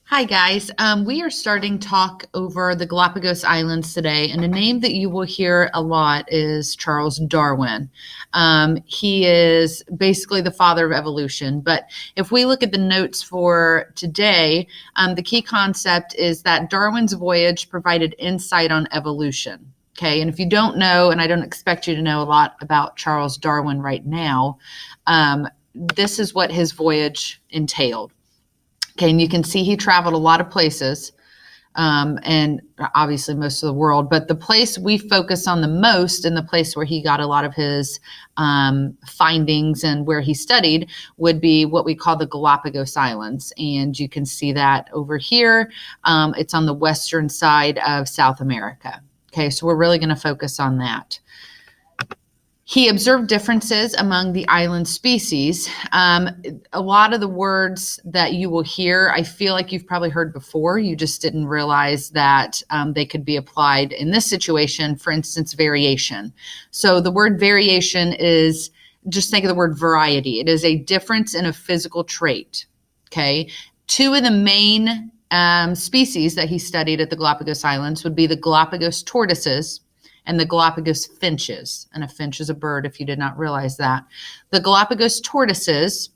Hi, guys. We are starting talk over the Galapagos Islands today, and a name that you will hear a lot is Charles Darwin. He is basically the father of evolution. But if we look at the notes for today, the key concept is that Darwin's voyage provided insight on evolution. Okay, and if you don't know, and I don't expect you to know a lot about Charles Darwin right now, this is what his voyage entailed. Okay, and you can see he traveled a lot of places, and obviously most of the world. But the place we focus on the most, and the place where he got a lot of his findings and where he studied, would be what we call the Galapagos Islands. And you can see that over here. It's on the western side of South America. Okay, so we're really going to focus on that. He observed differences among the island species. A lot of the words that you will hear, I feel like you've probably heard before. You just didn't realize that they could be applied in this situation. For instance, variation. So the word variation is, just think of the word variety. It is a difference in a physical trait. Okay. Two of the main species that he studied at the Galapagos Islands would be the Galapagos tortoises and the Galapagos finches. And a finch is a bird, if you did not realize that. The Galapagos tortoises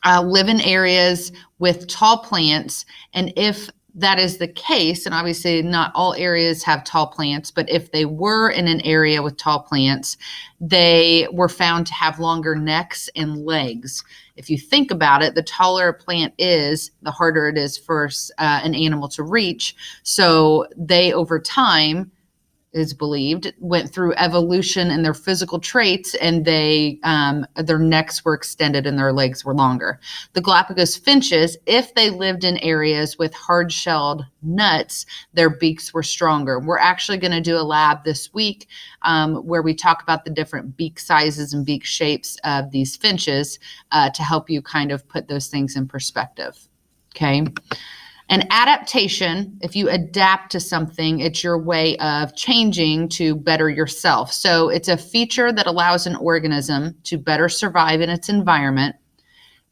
live in areas with tall plants. And if that is the case, and obviously not all areas have tall plants, but if they were in an area with tall plants, they were found to have longer necks and legs. If you think about it, the taller a plant is, the harder it is for an animal to reach. So they, over time, is believed, went through evolution in their physical traits, and they their necks were extended and their legs were longer. The Galapagos finches, if they lived in areas with hard-shelled nuts, their beaks were stronger. We're actually going to do a lab this week where we talk about the different beak sizes and beak shapes of these finches to help you kind of put those things in perspective. Okay. An adaptation, if you adapt to something, it's your way of changing to better yourself. So it's a feature that allows an organism to better survive in its environment.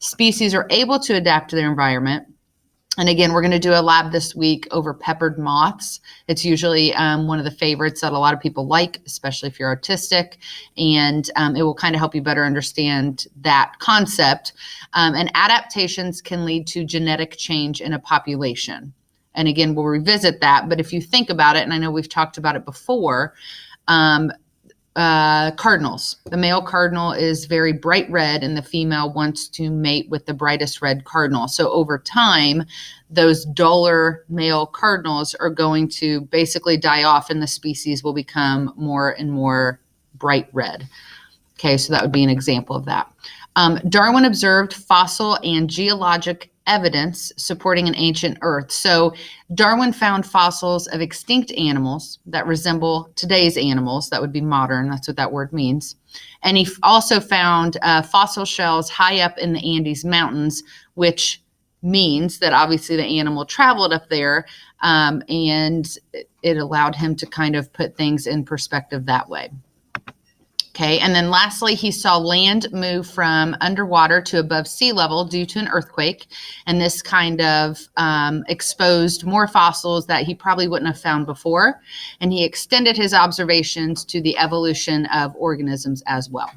Species are able to adapt to their environment. And again, we're going to do a lab this week over peppered moths. It's usually one of the favorites that a lot of people like, especially if you're autistic. And it will kind of help you better understand that concept. And adaptations can lead to genetic change in a population. And again, we'll revisit that. But if you think about it, and I know we've talked about it before, cardinals. The male cardinal is very bright red, and the female wants to mate with the brightest red cardinal. So over time, those duller male cardinals are going to basically die off, and the species will become more and more bright red. Okay, so that would be an example of that. Darwin observed fossil and geologic evidence supporting an ancient Earth. So Darwin found fossils of extinct animals that resemble today's animals. That would be modern. That's what that word means. And he also found fossil shells high up in the Andes Mountains, which means that obviously the animal traveled up there, and it allowed him to kind of put things in perspective that way. Okay, and then lastly, he saw land move from underwater to above sea level due to an earthquake, and this kind of exposed more fossils that he probably wouldn't have found before, and he extended his observations to the evolution of organisms as well.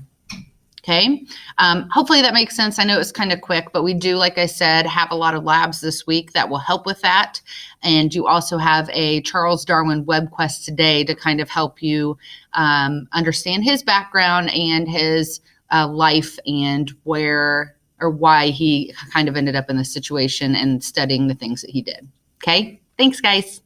Okay, hopefully that makes sense. I know it's kind of quick, but we do, like I said, have a lot of labs this week that will help with that. And you also have a Charles Darwin web quest today to kind of help you understand his background and his life and where or why he kind of ended up in this situation and studying the things that he did. Okay, thanks, guys.